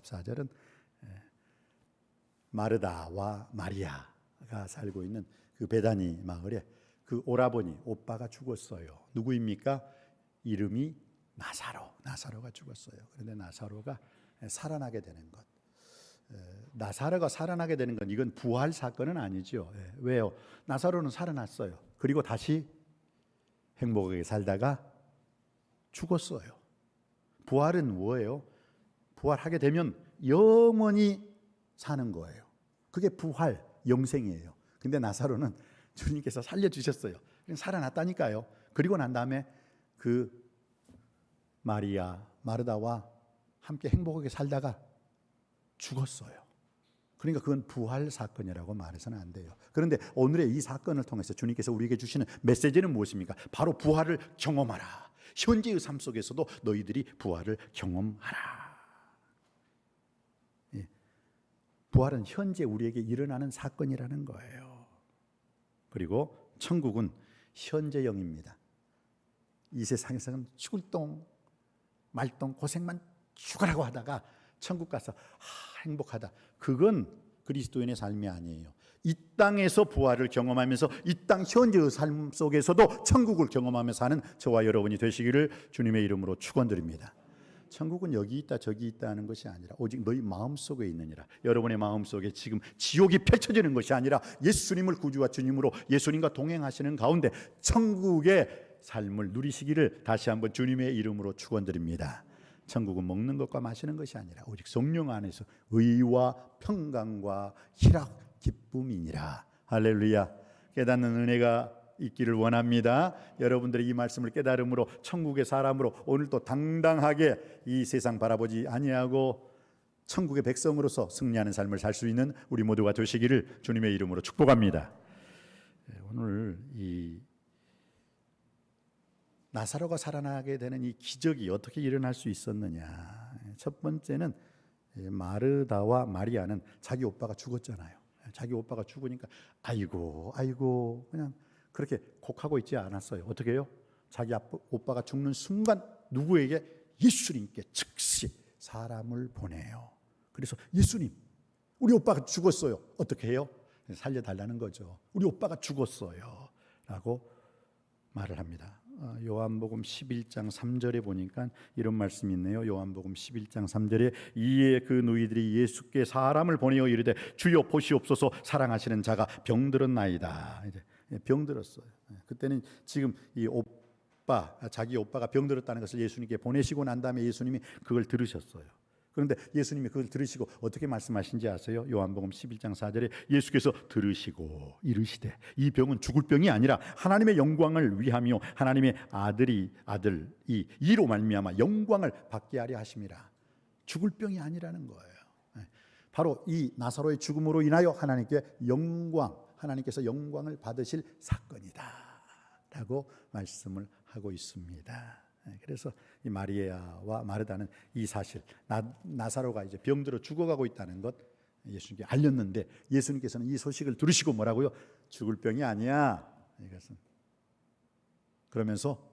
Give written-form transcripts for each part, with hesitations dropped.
14절은 마르다와 마리아가 살고 있는 그 베다니 마을에 그 오라버니, 오빠가 죽었어요. 누구입니까? 이름이 나사로가 죽었어요. 그런데 나사로가 살아나게 되는 것. 나사로가 살아나게 되는 건 이건 부활 사건은 아니죠. 왜요? 나사로는 살아났어요. 그리고 다시 행복하게 살다가 죽었어요. 부활은 뭐예요? 부활하게 되면 영원히 사는 거예요. 그게 부활, 영생이에요. 근데 나사로는 주님께서 살려주셨어요. 살아났다니까요. 그리고 난 다음에 그 마르다와 함께 행복하게 살다가 죽었어요. 그러니까 그건 부활 사건이라고 말해서는 안 돼요. 그런데 오늘의 이 사건을 통해서 주님께서 우리에게 주시는 메시지는 무엇입니까? 바로 부활을 경험하라. 현재의 삶 속에서도 너희들이 부활을 경험하라. 부활은 현재 우리에게 일어나는 사건이라는 거예요. 그리고 천국은 현재형입니다. 이 세상에서는 죽을 똥 말똥 고생만 죽으라고 하다가 천국 가서 행복하다. 그건 그리스도인의 삶이 아니에요. 이 땅에서 부활을 경험하면서 이 땅 현재의 삶 속에서도 천국을 경험하며 사는 저와 여러분이 되시기를 주님의 이름으로 축원드립니다. 천국은 여기 있다 저기 있다 하는 것이 아니라 오직 너희 마음속에 있느니라. 여러분의 마음속에 지금 지옥이 펼쳐지는 것이 아니라 예수님을 구주와 주님으로 예수님과 동행하시는 가운데 천국의 삶을 누리시기를 다시 한번 주님의 이름으로 축원드립니다. 천국은 먹는 것과 마시는 것이 아니라 오직 성령 안에서 의와 평강과 희락 기쁨이니라. 할렐루야. 깨닫는 은혜가 있기를 원합니다. 여러분들이 이 말씀을 깨달음으로 천국의 사람으로 오늘도 당당하게 이 세상 바라보지 아니하고 천국의 백성으로서 승리하는 삶을 살 수 있는 우리 모두가 되시기를 주님의 이름으로 축복합니다. 오늘 이 나사로가 살아나게 되는 이 기적이 어떻게 일어날 수 있었느냐. 첫 번째는 마르다와 마리아는 자기 오빠가 죽었잖아요. 자기 오빠가 죽으니까 아이고 그냥 그렇게 곡하고 있지 않았어요. 어떻게 해요? 자기 오빠가 죽는 순간 누구에게? 예수님께 즉시 사람을 보내요. 그래서 예수님, 우리 오빠가 죽었어요. 어떻게 해요? 살려달라는 거죠. 우리 오빠가 죽었어요 라고 말을 합니다. 요한복음 11장 3절에 보니까 이런 말씀이 있네요. 요한복음 11장 3절에 이에 그 너희들이 예수께 사람을 보내어 이르되 주여 보시옵소서 사랑하시는 자가 병들었나이다. 이제 병들었어요. 그때는 지금 이 자기 오빠가 병들었다는 것을 예수님께 보내시고 난 다음에 예수님이 그걸 들으셨어요. 그런데 예수님이 그걸 들으시고 어떻게 말씀하신지 아세요? 요한복음 11장 4절에 예수께서 들으시고 이르시되 이 병은 죽을 병이 아니라 하나님의 영광을 위하며 하나님의 아들이 이로 말미암아 영광을 받게 하려 하심이라. 죽을 병이 아니라는 거예요. 바로 이 나사로의 죽음으로 인하여 하나님께서 영광을 받으실 사건이다 라고 말씀을 하고 있습니다. 그래서 이 마리아와 마르다는 이 사실, 나사로가 이제 병들어 죽어가고 있다는 것 예수님께 알렸는데 예수님께서는 이 소식을 들으시고 뭐라고요? 죽을 병이 아니야. 이것은 그러면서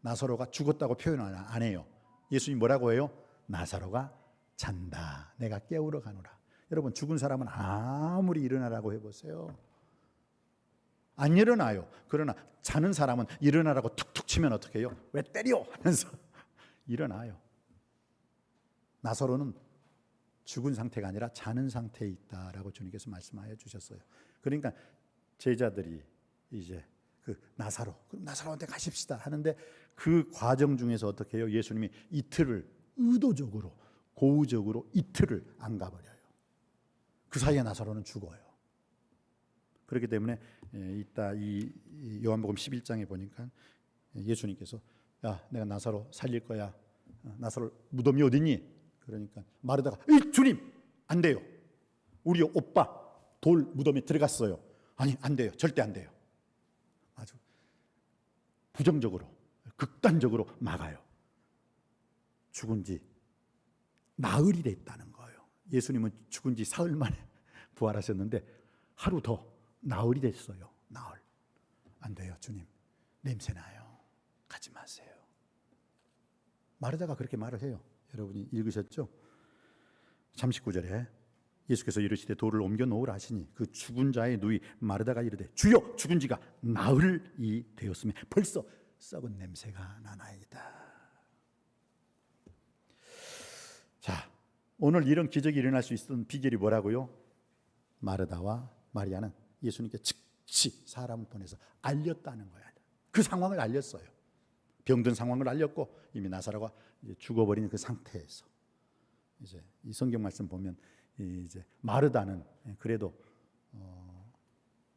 나사로가 죽었다고 표현 안 해요. 예수님 뭐라고 해요? 나사로가 잔다. 내가 깨우러 가노라. 여러분, 죽은 사람은 아무리 일어나라고 해보세요. 안 일어나요. 그러나 자는 사람은 일어나라고 툭툭 치면 어떻게 해요? 왜 때려? 하면서 일어나요. 나사로는 죽은 상태가 아니라 자는 상태에 있다라고 주님께서 말씀하여 주셨어요. 그러니까 제자들이 이제 그럼 나사로한테 가십시다 하는데 그 과정 중에서 어떻게 해요? 예수님이 이틀을 의도적으로 고의적으로 이틀을 안 가버려요. 그 사이에 나사로는 죽어요. 그렇기 때문에 이따 이 요한복음 11장에 보니까 예수님께서 야, 내가 나사로 살릴 거야. 나사로 무덤이 어디니? 그러니까 마르다가 주님 안 돼요. 우리 오빠 돌 무덤에 들어갔어요. 아니 안 돼요. 절대 안 돼요. 아주 부정적으로 극단적으로 막아요. 죽은 지 나흘이 됐다는 거예요. 예수님은 죽은 지 사흘 만에 부활하셨는데 하루 더 나흘이 됐어요. 나흘. 안 돼요. 주님 냄새나요. 가지 마세요. 마르다가 그렇게 말을 해요. 여러분이 읽으셨죠? 39절에 예수께서 이르시되 돌을 옮겨 놓으라 하시니 그 죽은 자의 누이 마르다가 이르되 주여 죽은 지가 나흘이 되었으며 벌써 썩은 냄새가 나나이다. 자, 오늘 이런 기적이 일어날 수 있었던 비결이 뭐라고요? 마르다와 마리아는 예수님께 즉시 사람을 보내서 알렸다는 거야. 그 상황을 알렸어요. 병든 상황을 알렸고 이미 나사로가 죽어버린 그 상태에서 이제 이 성경 말씀 보면 이제 마르다는 그래도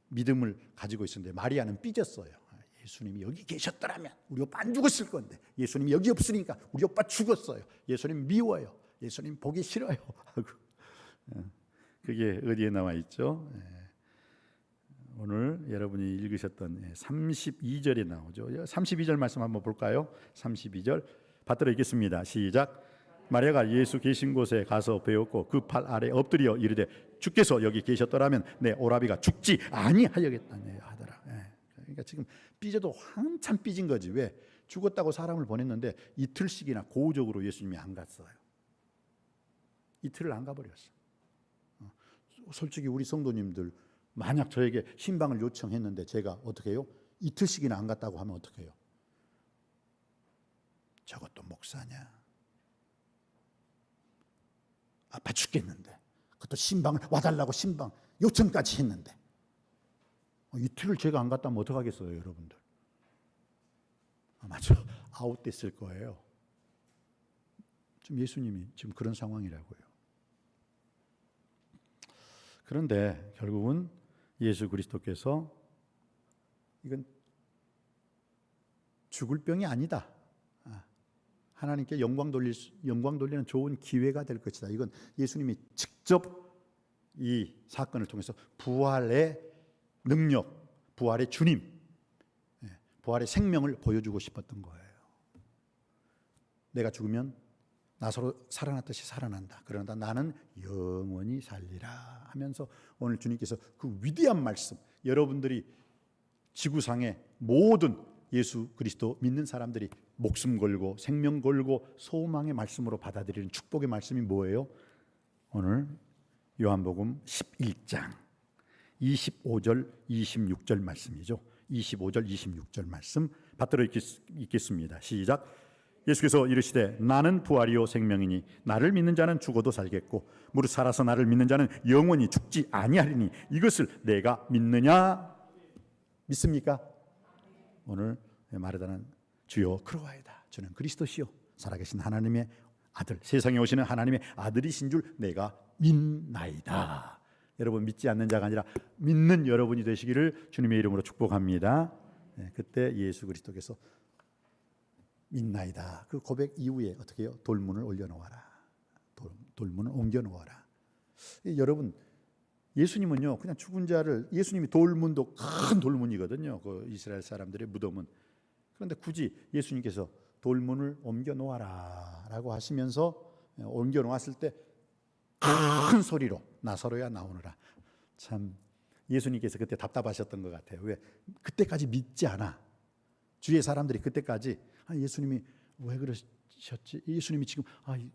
믿음을 가지고 있었는데 마리아는 삐졌어요. 예수님이 여기 계셨더라면 우리 오빠 안 죽었을 건데 예수님이 여기 없으니까 우리 오빠 죽었어요. 예수님 미워요. 예수님 보기 싫어요. 그게 어디에 나와 있죠? 오늘 여러분이 읽으셨던 32절에 나오죠. 32절 말씀 한번 볼까요? 32절 받들어 읽겠습니다. 시작. 마리아가 예수 계신 곳에 가서 배웠고 그 팔 아래 엎드려 이르되 주께서 여기 계셨더라면 내 오라비가 죽지 아니하였겠다네 하더라. 그러니까 지금 삐져도 한참 삐진 거지. 왜? 죽었다고 사람을 보냈는데 이틀씩이나 고우적으로 예수님이 안 갔어요. 이틀을 안 가버렸어. 솔직히 우리 성도님들 만약 저에게 신방을 요청했는데 제가 어떻게 해요? 이틀씩이나 안 갔다고 하면 어떻게 해요? 저것도 목사냐? 아파 죽겠는데 그것도 신방을 와달라고 신방 요청까지 했는데 이틀을 제가 안 갔다 하면 어떡하겠어요 여러분들? 아마 저 아웃됐을 거예요. 지금 예수님이 지금 그런 상황이라고요. 그런데 결국은 예수 그리스도께서 이건 죽을 병이 아니다. 하나님께 영광 돌리는 좋은 기회가 될 것이다. 이건 예수님이 직접 이 사건을 통해서 부활의 능력, 부활의 주님, 부활의 생명을 보여주고 싶었던 거예요. 내가 죽으면 나사로 살아났듯이 살아난다. 그러나 나는 영원히 살리라 하면서 오늘 주님께서 그 위대한 말씀, 여러분들이 지구상의 모든 예수 그리스도 믿는 사람들이 목숨 걸고 생명 걸고 소망의 말씀으로 받아들이는 축복의 말씀이 뭐예요? 오늘 요한복음 11장 25절 26절 말씀이죠. 25절 26절 말씀 받들어 읽겠습니다. 시작. 예수께서 이르시되 나는 부활이요 생명이니 나를 믿는 자는 죽어도 살겠고 무릇 살아서 나를 믿는 자는 영원히 죽지 아니하리니 이것을 내가 믿느냐? 믿습니까? 오늘 마르다는 주여 그러하이다. 저는 그리스도시요 살아계신 하나님의 아들, 세상에 오시는 하나님의 아들이신 줄 내가 믿나이다. 여러분 믿지 않는 자가 아니라 믿는 여러분이 되시기를 주님의 이름으로 축복합니다. 그때 예수 그리스도께서 믿나이다. 그 고백 이후에 어떻게 해요? 돌문을 올려놓아라. 돌문을 옮겨놓아라. 여러분 예수님은요 그냥 죽은 자를 예수님이 돌문도 큰 돌문이거든요. 그 이스라엘 사람들의 무덤은. 그런데 굳이 예수님께서 돌문을 옮겨놓아라라고 하시면서 옮겨놓았을 때 큰 소리로 나사로야 나오너라. 참 예수님께서 그때 답답하셨던 것 같아요. 왜? 그때까지 믿지 않아. 주위의 사람들이 그때까지 예수님이 왜 그러셨지? 예수님이 지금 이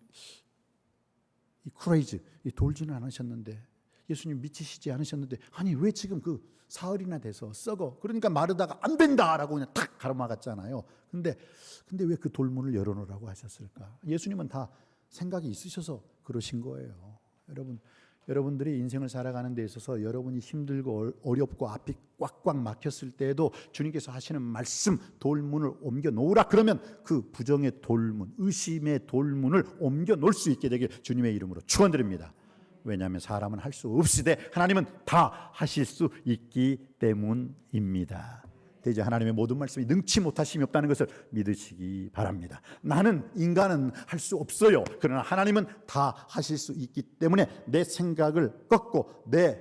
크레이즈 돌지는 않으셨는데 예수님 미치시지 않으셨는데 아니 왜 지금 그 사흘이나 돼서 썩어? 그러니까 마르다가 안 된다라고 그냥 탁 가로막았잖아요. 근데 왜 그 돌문을 열어놓으라고 하셨을까? 예수님은 다 생각이 있으셔서 그러신 거예요. 여러분들이 인생을 살아가는 데 있어서 여러분이 힘들고 어렵고 앞이 꽉꽉 막혔을 때에도 주님께서 하시는 말씀 돌문을 옮겨 놓으라 그러면 그 부정의 돌문, 의심의 돌문을 옮겨 놓을 수 있게 되길 주님의 이름으로 축원드립니다. 왜냐하면 사람은 할 수 없으되 하나님은 다 하실 수 있기 때문입니다. 대제 하나님의 모든 말씀이 능치 못하심이 없다는 것을 믿으시기 바랍니다. 나는 인간은 할 수 없어요. 그러나 하나님은 다 하실 수 있기 때문에 내 생각을 꺾고 내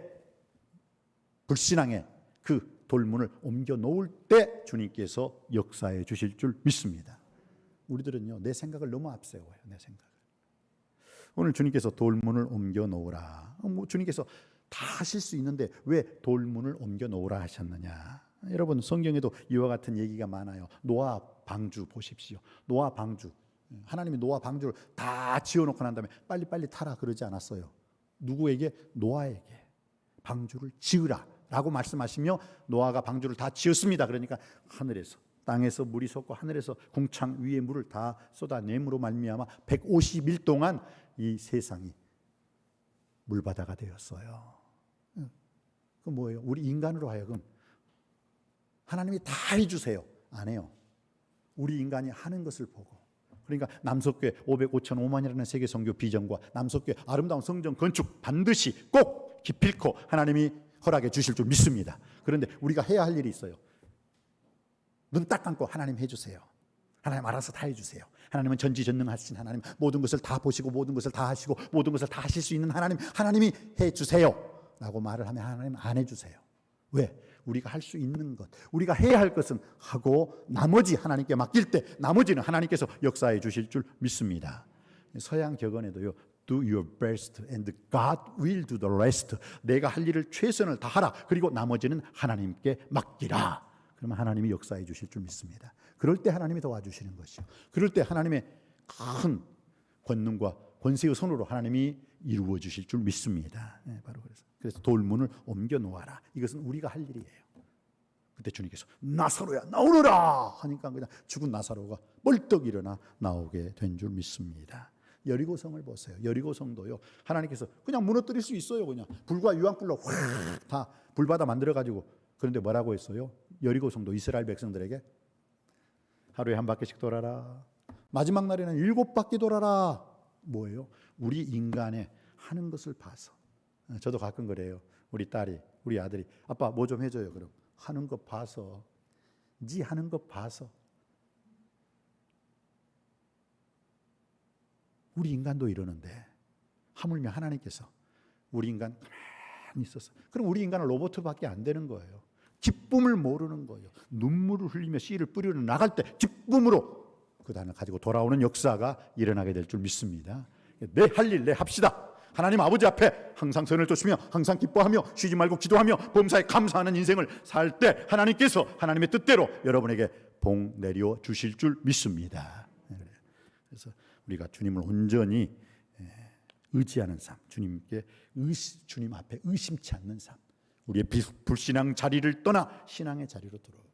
불신앙의 그 돌문을 옮겨 놓을 때 주님께서 역사해 주실 줄 믿습니다. 우리들은요 내 생각을 너무 앞세워요. 내 생각을. 오늘 주님께서 돌문을 옮겨 놓으라. 주님께서 다 하실 수 있는데 왜 돌문을 옮겨 놓으라 하셨느냐? 여러분 성경에도 이와 같은 얘기가 많아요. 노아 방주 보십시오. 노아 방주 하나님이 노아 방주를 다 지어놓고 난 다음에 빨리빨리 타라 그러지 않았어요. 누구에게? 노아에게 방주를 지으라 라고 말씀하시며 노아가 방주를 다 지었습니다. 그러니까 하늘에서 땅에서 물이 솟고 하늘에서 궁창 위에 물을 다 쏟아냄으로 말미암아 150일 동안 이 세상이 물바다가 되었어요. 그 뭐예요? 우리 인간으로 하여금 하나님이 다 해주세요. 안 해요. 우리 인간이 하는 것을 보고, 그러니까 남석교회 505만이라는 세계 선교 비전과 남석교회 아름다운 성전 건축 반드시 꼭 기필코 하나님이 허락해 주실 줄 믿습니다. 그런데 우리가 해야 할 일이 있어요. 눈 딱 감고 하나님 해주세요. 하나님 알아서 다 해주세요. 하나님은 전지전능하신 하나님, 모든 것을 다 보시고 모든 것을 다 하시고 모든 것을 다 하실 수 있는 하나님, 하나님이 해주세요 라고 말을 하면 하나님 안 해주세요. 왜? 우리가 할 수 있는 것, 우리가 해야 할 것은 하고 나머지 하나님께 맡길 때 나머지는 하나님께서 역사해 주실 줄 믿습니다. 서양 격언에도요, Do your best and God will do the rest. 내가 할 일을 최선을 다하라. 그리고 나머지는 하나님께 맡기라. 그러면 하나님이 역사해 주실 줄 믿습니다. 그럴 때 하나님이 도와주시는 것이요. 그럴 때 하나님의 큰 권능과 권세의 손으로 하나님이 이루어 주실 줄 믿습니다. 네, 바로 그래서 돌문을 옮겨 놓아라. 이것은 우리가 할 일이에요. 그때 주님께서 나사로야 나오너라 하니까 그냥 죽은 나사로가 벌떡 일어나 나오게 된 줄 믿습니다. 여리고성을 보세요. 여리고성도요, 하나님께서 그냥 무너뜨릴 수 있어요. 그냥 불과 유황불로 확 다 불바다 만들어 가지고. 그런데 뭐라고 했어요? 여리고성도 이스라엘 백성들에게 하루에 한 바퀴씩 돌아라. 마지막 날에는 7바퀴 돌아라. 뭐예요? 우리 인간의 하는 것을 봐서. 저도 가끔 그래요. 우리 딸이, 우리 아들이 아빠 뭐 좀 해줘요. 그럼 하는 거 봐서, 네 하는 거 봐서. 우리 인간도 이러는데 하물며 하나님께서 우리 인간 가만히 있어서, 그럼 우리 인간은 로봇밖에 안 되는 거예요. 기쁨을 모르는 거예요. 눈물을 흘리며 씨를 뿌리러 나갈 때 기쁨으로 그 단을 가지고 돌아오는 역사가 일어나게 될 줄 믿습니다. 내 할 일 내 합시다. 하나님 아버지 앞에 항상 선을 쫓으며 항상 기뻐하며 쉬지 말고 기도하며 범사에 감사하는 인생을 살 때 하나님께서 하나님의 뜻대로 여러분에게 복 내려 주실 줄 믿습니다. 그래서 우리가 주님을 온전히 의지하는 삶, 주님 앞에 의심치 않는 삶, 우리의 불신앙 자리를 떠나 신앙의 자리로 들어오고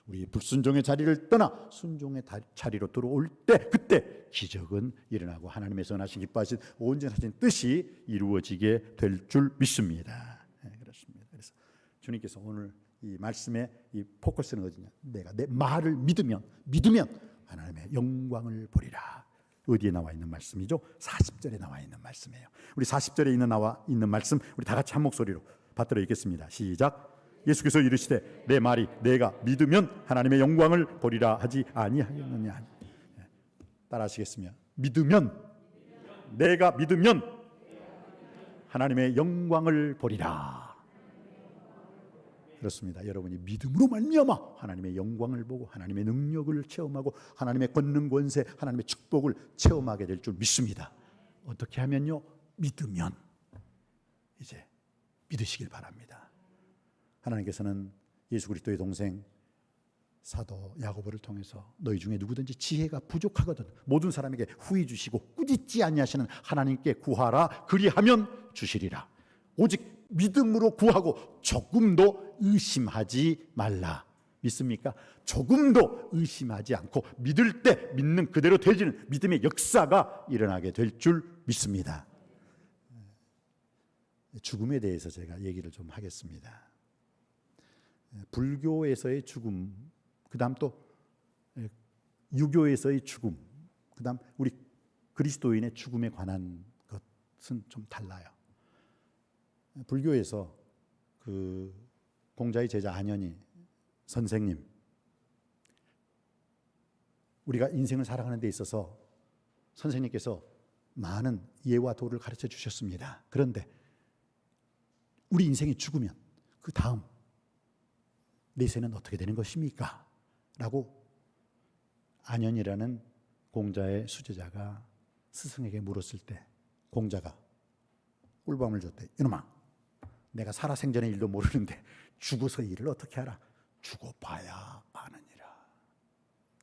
우리의 불순종의 자리를 떠나 순종의 자리로 들어올 때, 그때 기적은 일어나고 하나님의 선하신 기뻐하신 온전하신 뜻이 이루어지게 될 줄 믿습니다. 네, 그렇습니다. 그래서 주님께서 오늘 이 말씀의 이 포커스는 어디냐? 내가 내 말을 믿으면 하나님의 영광을 보리라. 어디에 나와 있는 말씀이죠? 40절에 나와 있는 말씀이에요. 우리 40절에 나와 있는 말씀 우리 다 같이 한 목소리로 받들어 읽겠습니다. 시작. 예수께서 이르시되 내 말이 내가 믿으면 하나님의 영광을 보리라 하지 아니하겠느냐. 따라하시겠습니다. 믿으면, 내가 믿으면 하나님의 영광을 보리라. 그렇습니다. 여러분이 믿음으로 말미암아 하나님의 영광을 보고 하나님의 능력을 체험하고 하나님의 권능 권세, 하나님의 축복을 체험하게 될 줄 믿습니다. 어떻게 하면요? 믿으면. 이제 믿으시길 바랍니다. 하나님께서는 예수 그리스도의 동생 사도 야고보를 통해서 너희 중에 누구든지 지혜가 부족하거든 모든 사람에게 후히 주시고 꾸짖지 아니하시는 하나님께 구하라. 그리하면 주시리라. 오직 믿음으로 구하고 조금도 의심하지 말라. 믿습니까? 조금도 의심하지 않고 믿을 때 믿는 그대로 되지는 믿음의 역사가 일어나게 될 줄 믿습니다. 죽음에 대해서 제가 얘기를 좀 하겠습니다. 불교에서의 죽음, 그 다음 또 유교에서의 죽음, 그 다음 우리 그리스도인의 죽음에 관한 것은 좀 달라요. 불교에서 그 공자의 제자 안현희 선생님, 우리가 인생을 살아가는 데 있어서 선생님께서 많은 예와 도를 가르쳐 주셨습니다. 그런데 우리 인생이 죽으면 그 다음 내세는 어떻게 되는 것입니까? 라고 안현이라는 공자의 수제자가 스승에게 물었을 때 공자가 꿀밤을 줬대. 이놈아, 내가 살아생전의 일도 모르는데 죽어서 일을 어떻게 알아? 죽어봐야 아느니라.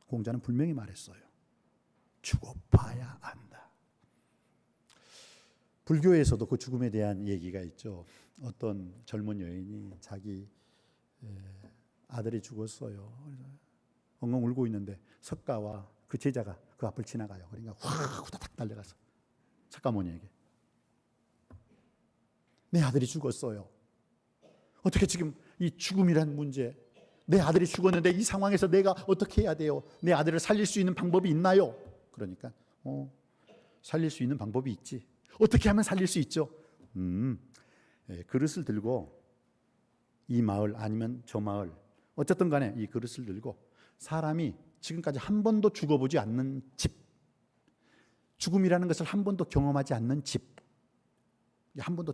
공자는 분명히 말했어요. 죽어봐야 안다. 불교에서도 그 죽음에 대한 얘기가 있죠. 어떤 젊은 여인이 자기 아들이 죽었어요. 엉엉 울고 있는데 석가와 그 제자가 그 앞을 지나가요. 그러니까 확 후다닥 달려가서 석가모니에게 내 아들이 죽었어요. 어떻게 지금 이 죽음이란 문제, 내 아들이 죽었는데 이 상황에서 내가 어떻게 해야 돼요? 내 아들을 살릴 수 있는 방법이 있나요? 그러니까 살릴 수 있는 방법이 있지. 어떻게 하면 살릴 수 있죠? 그릇을 들고 이 마을 아니면 저 마을, 어쨌든 간에 이 그릇을 들고 사람이 지금까지 한 번도 죽어보지 않는 집, 죽음이라는 것을 한 번도 경험하지 않는 집, 한 번도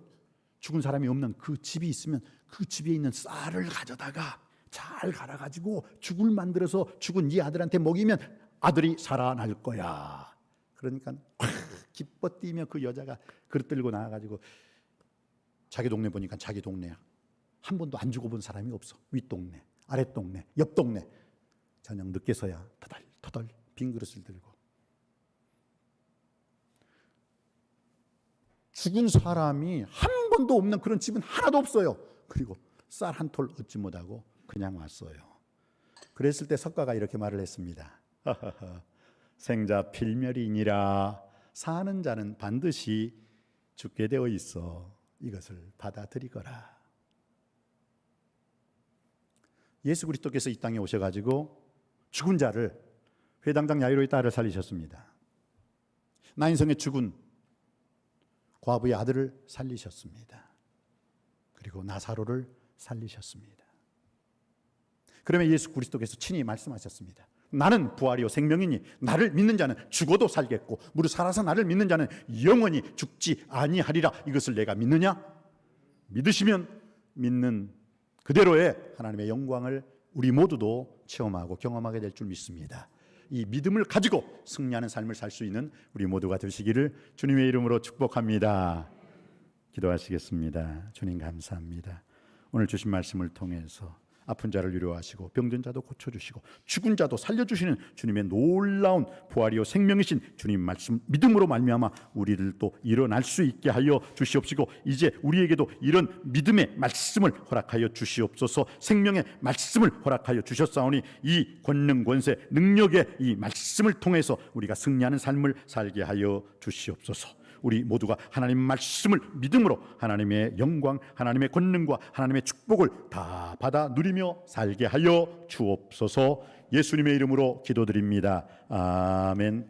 죽은 사람이 없는 그 집이 있으면 그 집에 있는 쌀을 가져다가 잘 갈아가지고 죽을 만들어서 죽은 이 아들한테 먹이면 아들이 살아날 거야. 그러니까 기뻐 뛰며 그 여자가 그릇 들고 나와가지고 자기 동네 보니까 자기 동네야. 한 번도 안 죽어본 사람이 없어. 윗동네, 아랫동네, 옆동네. 저녁 늦게서야 터덜터덜 빈 그릇을 들고 죽은 사람이 한 번도 없는 그런 집은 하나도 없어요. 그리고 쌀 한 톨 얻지 못하고 그냥 왔어요. 그랬을 때 석가가 이렇게 말을 했습니다. 생자 필멸이니라. 사는 자는 반드시 죽게 되어 있어. 이것을 받아들이거라. 예수 그리스도께서 이 땅에 오셔가지고 죽은 자를, 회당장 야이로의 딸을 살리셨습니다. 나인성에 죽은 과부의 아들을 살리셨습니다. 그리고 나사로를 살리셨습니다. 그러면 예수 그리스도께서 친히 말씀하셨습니다. 나는 부활이요 생명이니 나를 믿는 자는 죽어도 살겠고 무릇 살아서 나를 믿는 자는 영원히 죽지 아니하리라. 이것을 내가 믿느냐? 믿으시면 믿는 그대로의 하나님의 영광을 우리 모두도 체험하고 경험하게 될 줄 믿습니다. 이 믿음을 가지고 승리하는 삶을 살 수 있는 우리 모두가 되시기를 주님의 이름으로 축복합니다. 기도하시겠습니다. 주님 감사합니다. 오늘 주신 말씀을 통해서 아픈 자를 위로하시고 병든 자도 고쳐주시고 죽은 자도 살려주시는 주님의 놀라운 부활이요 생명이신 주님 말씀 믿음으로 말미암아 우리를 또 일어날 수 있게 하여 주시옵시고 이제 우리에게도 이런 믿음의 말씀을 허락하여 주시옵소서. 생명의 말씀을 허락하여 주셨사오니 이 권능 권세 능력의 이 말씀을 통해서 우리가 승리하는 삶을 살게 하여 주시옵소서. 우리 모두가 하나님 말씀을 믿음으로 하나님의 영광, 하나님의 권능과 하나님의 축복을 다 받아 누리며 살게 하여 주옵소서. 예수님의 이름으로 기도드립니다. 아멘.